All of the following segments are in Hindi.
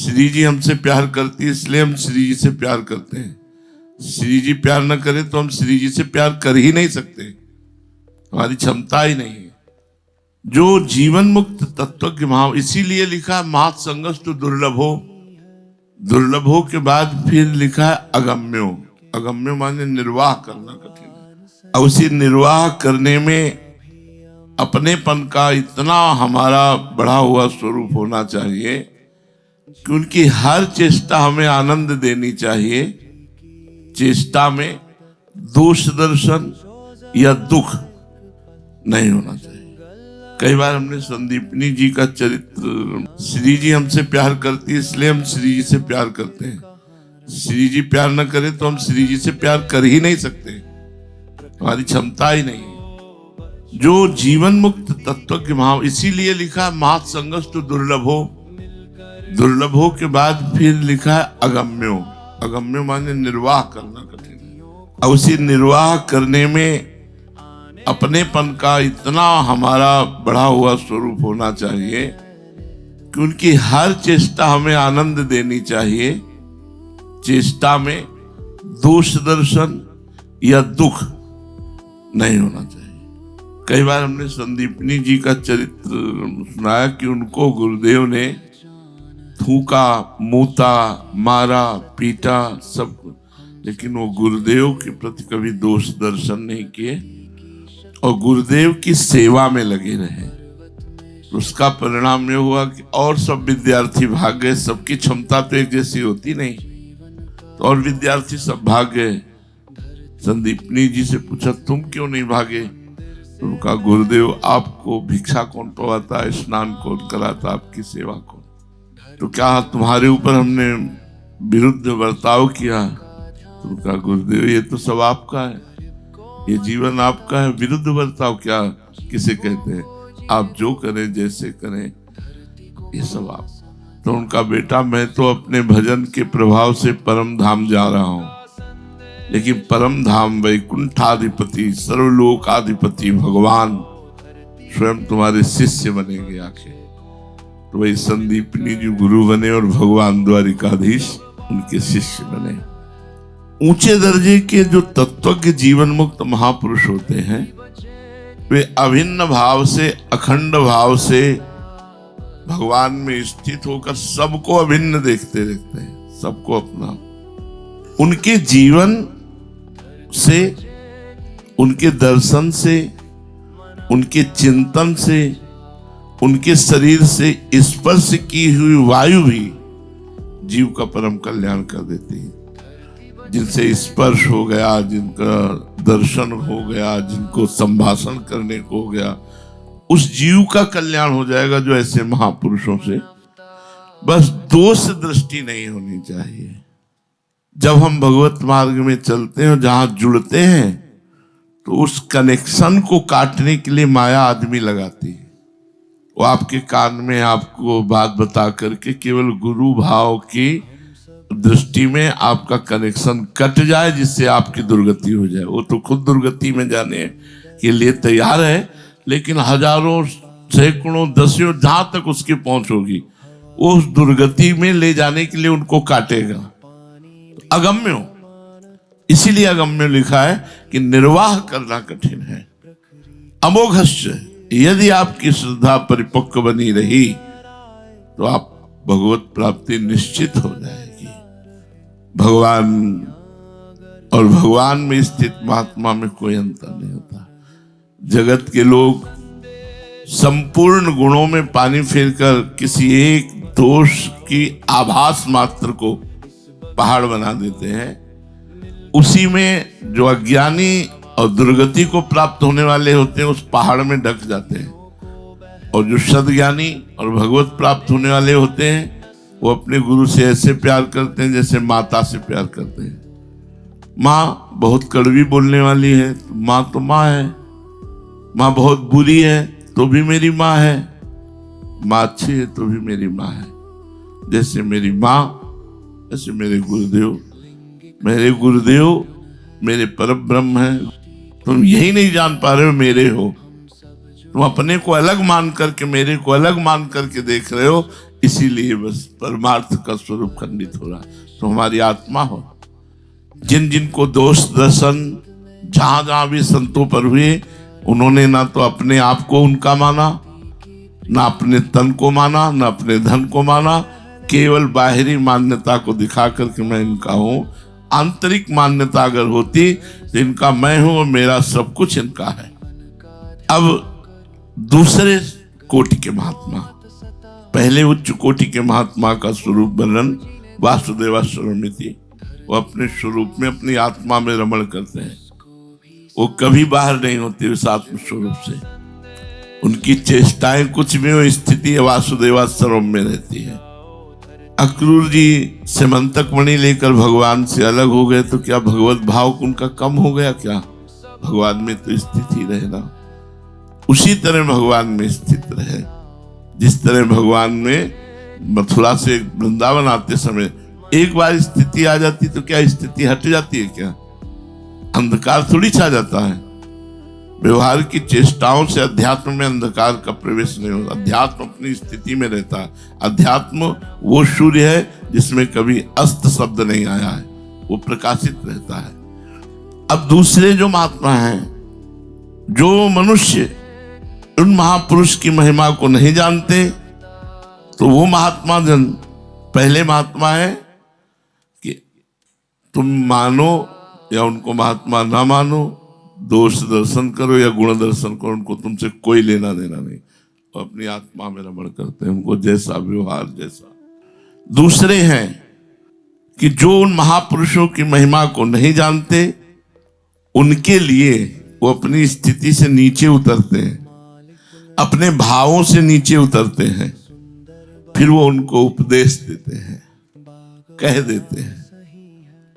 श्री जी हमसे प्यार करती है, इसलिए हम श्री जी से प्यार करते हैं। श्री जी प्यार न करे तो हम श्री जी से प्यार कर ही नहीं सकते, हमारी क्षमता ही नहीं है। जो जीवन मुक्त तत्वज्ञ महान, इसीलिए लिखा महत् संगस्तु दुर्लभो, दुर्लभो के बाद फिर लिखा है अगम्यो। अगम्यो माने निर्वाह करना कठिन है। अब उसी निर्वाह करने में अपनेपन का इतना हमारा बढ़ा हुआ स्वरूप होना चाहिए कि उनकी हर चेष्टा हमें आनंद देनी चाहिए। चेष्टा में दोष दर्शन या दुख नहीं होना चाहिए। कई बार हमने संदीपनी जी का चरित्र, श्री जी हमसे प्यार करती है, इसलिए हम श्री जी से प्यार करते हैं। श्री जी प्यार न करे तो हम श्री जी से प्यार कर ही नहीं सकते, हमारी क्षमता ही नहीं है। जो जीवन मुक्त तत्वज्ञ महान, इसीलिए लिखा महत् संगस्तु दुर्लभो, दुर्लभो के बाद फिर लिखा है अगम्यो। अगम्यो माने निर्वाह करना कठिन है। अब उसी निर्वाह करने में अपनेपन का इतना हमारा बढ़ा हुआ स्वरूप होना चाहिए कि उनकी हर चेष्टा हमें आनंद देनी चाहिए। चेष्टा में दोष दर्शन या दुख नहीं होना चाहिए। कई बार हमने संदीपनी जी का चरित्र सुनाया कि उनको गुरुदेव ने थूका, मूता, मारा, पीटा सब, लेकिन वो गुरुदेव के प्रति कभी दोष दर्शन नहीं किए और गुरुदेव की सेवा में लगे रहे। तो उसका परिणाम ये हुआ कि और सब विद्यार्थी भाग गए। सबकी क्षमता तो एक जैसी होती नहीं, तो और विद्यार्थी सब भाग गए। संदीपनी जी से पूछा तुम क्यों नहीं भागे? तो उनका गुरुदेव आपको भिक्षा कौन पवाता, स्नान कौन कराता, आपकी सेवा कौन? तो क्या तुम्हारे ऊपर हमने विरुद्ध बर्ताव किया? तो उनका गुरुदेव ये तो सब आपका है, ये जीवन आपका है, विरुद्ध बर्ताव क्या किसे कहते हैं? आप जो करें जैसे करें ये सब आप। तो उनका बेटा मैं तो अपने भजन के प्रभाव से परम धाम जा रहा हूं, लेकिन परम धाम वैकुंठाधिपति सर्वलोकाधिपति भगवान स्वयं तुम्हारे शिष्य बनेंगे आके। तो वही संदीपनी जी गुरु बने और भगवान द्वारिकाधीश उनके शिष्य बने। ऊंचे दर्जे के जो तत्वज्ञ जीवन मुक्त महापुरुष होते हैं वे अभिन्न भाव से, अखंड भाव से भगवान में स्थित होकर सबको अभिन्न देखते रहते हैं, सबको अपना। उनके जीवन से, उनके दर्शन से, उनके चिंतन से, उनके शरीर से स्पर्श की हुई वायु भी जीव का परम कल्याण कर देती है। जिनसे स्पर्श हो गया, जिनका दर्शन हो गया, जिनको संभाषण करने को हो गया, उस जीव का कल्याण हो जाएगा। जो ऐसे महापुरुषों से बस दोष दृष्टि नहीं होनी चाहिए। जब हम भगवत मार्ग में चलते हैं और जहां जुड़ते हैं तो उस कनेक्शन को काटने के लिए माया आदमी लगाती है। वो आपके कान में आपको बात बता करके केवल गुरु भाव की दृष्टि में आपका कनेक्शन कट जाए, जिससे आपकी दुर्गति हो जाए। वो तो खुद दुर्गति में जाने के लिए तैयार है, लेकिन हजारों, सैकड़ों, दसियों जहां तक उसकी पहुंच होगी वो उस दुर्गति में ले जाने के लिए उनको काटेगा। अगम्यो, इसीलिए अगम्यो लिखा है कि निर्वाह करना कठिन है। अमोघश्च, यदि आपकी श्रद्धा परिपक्व बनी रही तो आप भगवत प्राप्ति निश्चित हो जाएगी। भगवान और भगवान में स्थित महात्मा में कोई अंतर नहीं होता। जगत के लोग संपूर्ण गुणों में पानी फेरकर किसी एक दोष की आभास मात्र को पहाड़ बना देते हैं। उसी में जो अज्ञानी और दुर्गति को प्राप्त होने वाले होते हैं उस पहाड़ में ढक जाते हैं, और जो सद्ज्ञानी और भगवत प्राप्त होने वाले होते हैं वो अपने गुरु से ऐसे प्यार करते हैं जैसे माता से प्यार करते हैं। माँ बहुत कड़वी बोलने वाली है, माँ तो माँ है। माँ बहुत बुरी है तो भी मेरी माँ है। माँ अच्छी है तो भी मेरी माँ है। जैसे मेरी माँ ऐसे मेरे गुरुदेव। मेरे गुरुदेव मेरे परम ब्रह्म है। तुम यही नहीं जान पा रहे हो मेरे हो, तुम अपने को अलग मान करके, मेरे को अलग मान करके देख रहे हो, इसीलिए बस परमार्थ का स्वरूप खंडित हो रहा है। तो हमारी आत्मा हो, जिन जिनको दोष दर्शन जहां जहां भी संतों पर हुए, उन्होंने ना तो अपने आप को उनका माना, ना अपने तन को माना, ना अपने धन को माना, केवल बाहरी मान्यता को दिखा करके मैं इनका हूं। आंतरिक मान्यता अगर होती तो इनका मैं हूं और मेरा सब कुछ इनका है। अब दूसरे कोटि के महात्मा, पहले उच्च कोटि के महात्मा का स्वरूप वर्णन वासुदेवाश्वरमिति, वो अपने स्वरूप में अपनी आत्मा में रमण करते हैं, वो कभी बाहर नहीं होते उस आत्म स्वरूप से। उनकी चेष्टाएं कुछ भी हो, स्थिति वासुदेवाश्वरम में रहती है। अक्रूर जी सेमंतक मणि लेकर भगवान से अलग हो गए तो क्या भगवत भाव उनका कम हो गया? क्या भगवान में तो स्थित ही रहे ना। उसी तरह भगवान में स्थित रहे, जिस तरह भगवान में मथुरा से वृंदावन आते समय एक बार स्थिति आ जाती तो क्या स्थिति हट जाती है? क्या अंधकार थोड़ी छा जाता है? व्यवहार की चेष्टाओं से अध्यात्म में अंधकार का प्रवेश नहीं होता। अध्यात्म अपनी स्थिति में रहता है। अध्यात्म वो सूर्य है जिसमें कभी अस्त शब्द नहीं आया है, वो प्रकाशित रहता है। अब दूसरे जो महात्मा हैं, जो मनुष्य उन महापुरुष की महिमा को नहीं जानते, तो वो महात्मा जन पहले महात्मा है कि तुम मानो या उनको महात्मा ना मानो, दोष दर्शन करो या गुण दर्शन करो, उनको तुमसे कोई लेना देना नहीं, वो अपनी आत्मा में रमण करते हैं, उनको जैसा व्यवहार जैसा। दूसरे हैं कि जो उन महापुरुषों की महिमा को नहीं जानते, उनके लिए वो अपनी स्थिति से नीचे उतरते हैं, अपने भावों से नीचे उतरते हैं, फिर वो उनको उपदेश देते हैं, कह देते हैं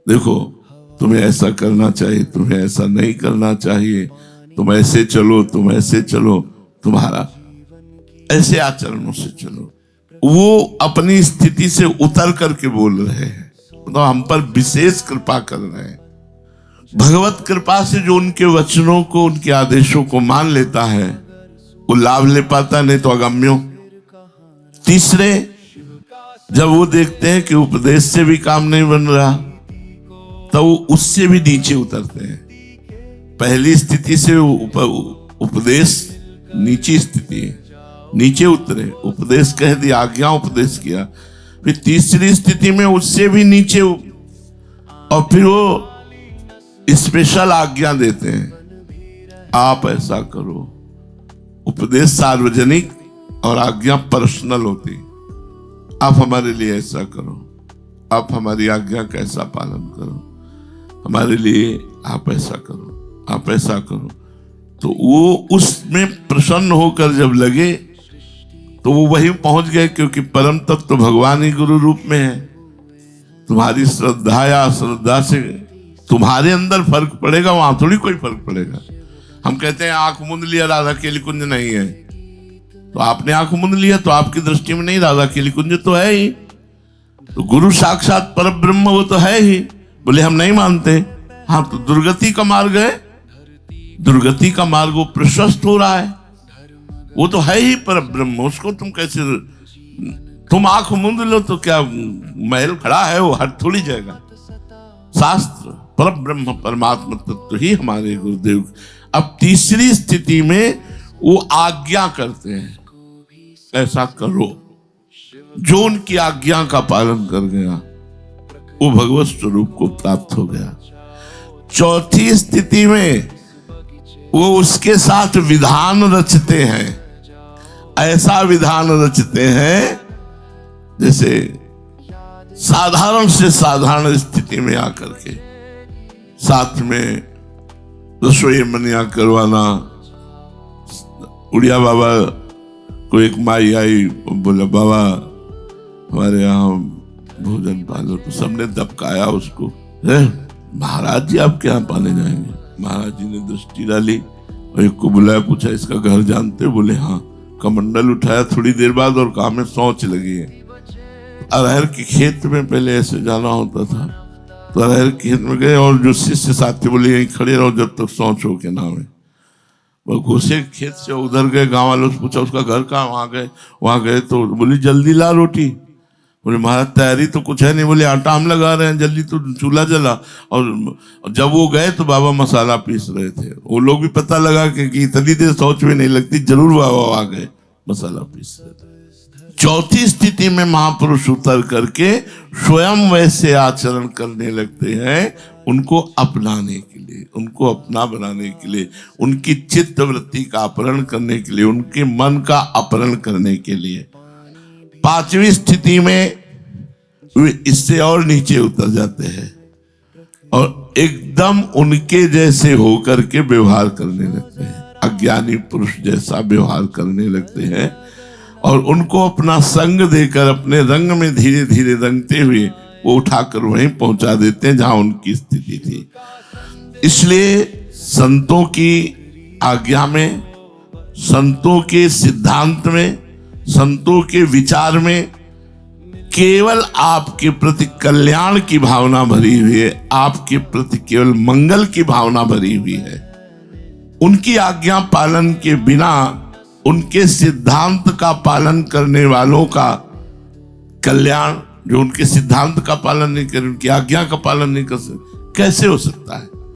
देखो तुम्हें ऐसा करना चाहिए, तुम्हें ऐसा नहीं करना चाहिए, तुम ऐसे चलो, तुम ऐसे चलो, तुम्हारा ऐसे आचरणों से चलो। वो अपनी स्थिति से उतर करके बोल रहे हैं, तो हम पर विशेष कृपा कर रहे हैं। भगवत कृपा से जो उनके वचनों को, उनके आदेशों को मान लेता है, वो लाभ ले पाता, नहीं तो अगम्यो। तीसरे, जब वो देखते हैं कि उपदेश से भी काम नहीं बन रहा, तो वो उससे भी नीचे उतरते हैं। पहली स्थिति से उपदेश नीची स्थिति है, नीचे उतरे, उपदेश कह दिया, आज्ञा उपदेश किया। फिर तीसरी स्थिति में उससे भी नीचे, और फिर वो स्पेशल आज्ञा देते हैं, आप ऐसा करो। उपदेश सार्वजनिक और आज्ञा पर्सनल होती। आप हमारे लिए ऐसा करो, आप हमारी आज्ञा का ऐसा पालन करो, हमारे लिए आप ऐसा करो, आप ऐसा करो। तो वो उसमें प्रसन्न होकर जब लगे तो वो वहीं पहुंच गए, क्योंकि परम तत्व तो भगवान ही गुरु रूप में है। तुम्हारी श्रद्धा या अश्रद्धा से तुम्हारे अंदर फर्क पड़ेगा, वहां थोड़ी कोई फर्क पड़ेगा। हम कहते हैं आंख मूंद लिया, राधा केली कुंज नहीं है, तो आपने आंख मूंद लिया तो आपकी दृष्टि में नहीं, राधा केली कुंज तो है ही। तो गुरु साक्षात पर ब्रह्म वो तो है ही। बोले हम नहीं मानते। हाँ, तो दुर्गति का मार्ग है, दुर्गति का मार्ग वो प्रशस्त हो रहा है, वो तो है ही पर ब्रह्म। उसको तुम कैसे, तुम आंख मूंद लो तो क्या महल खड़ा है, वो हट थोड़ी जाएगा। शास्त्र पर ब्रह्म परमात्मा तत्व ही हमारे गुरुदेव। अब तीसरी स्थिति में वो आज्ञा करते हैं, ऐसा करो। जो उनकी आज्ञा का पालन कर गया वो भगवत स्वरूप को प्राप्त हो गया। चौथी स्थिति में वो उसके साथ विधान रचते हैं, ऐसा विधान रचते हैं जैसे साधारण से साधारण स्थिति में आकर के साथ में रसोई मनिया करवाना। उड़िया बाबा को एक माई आई, बोला बाबा हमारे यहाँ भोजन पालो, तो सबने दबकाया उसको। महाराज जी आप क्या पाने जाएंगे? महाराज जी ने दृष्टि डाली और एक को बुलाया, पूछा इसका घर जानते? बोले हाँ। कमंडल उठाया, थोड़ी देर बाद और कहा में सोच लगी है। अरहर के खेत में पहले ऐसे जाना होता था, तो अरहर के खेत में गए और जो शिष्य साथी बोले यहीं खड़े रहो जब तक सोच हो के ना आवे। वो घुसे खेत से, उधर गए, गांव वालों से पूछा उसका घर कहाँ, वहां गए तो बोली जल्दी ला रोटी। बोले महाराज तैयारी तो कुछ है नहीं। बोले आटा हम लगा रहे हैं, जल्दी तो चूल्हा जला। और जब वो गए तो बाबा मसाला पीस रहे थे। वो लोग भी पता लगा कि इतनी देर सोच में नहीं लगती, जरूर बाबा आ गए, मसाला पीस रहे थे। चौथी स्थिति में महापुरुष उतर करके स्वयं वैसे आचरण करने लगते हैं, उनको अपनाने के लिए, उनको अपना बनाने के लिए, उनकी चित्त वृत्ति का अपहरण करने के लिए, उनके मन का अपहरण करने के लिए। पांचवी स्थिति में वे इससे और नीचे उतर जाते हैं और एकदम उनके जैसे होकर के व्यवहार करने लगते हैं, अज्ञानी पुरुष जैसा व्यवहार करने लगते हैं और उनको अपना संग देकर अपने रंग में धीरे धीरे रंगते हुए वो उठाकर वहीं पहुंचा देते हैं जहां उनकी स्थिति थी। इसलिए संतों की आज्ञा में, संतों के सिद्धांत में, संतों के विचार में केवल आपके प्रति कल्याण की भावना भरी हुई है, आपके प्रति केवल मंगल की भावना भरी हुई है। उनकी आज्ञा पालन के बिना, उनके सिद्धांत का पालन करने वालों का कल्याण, जो उनके सिद्धांत का पालन नहीं करे, उनकी आज्ञा का पालन नहीं कर सकते, कैसे हो सकता है?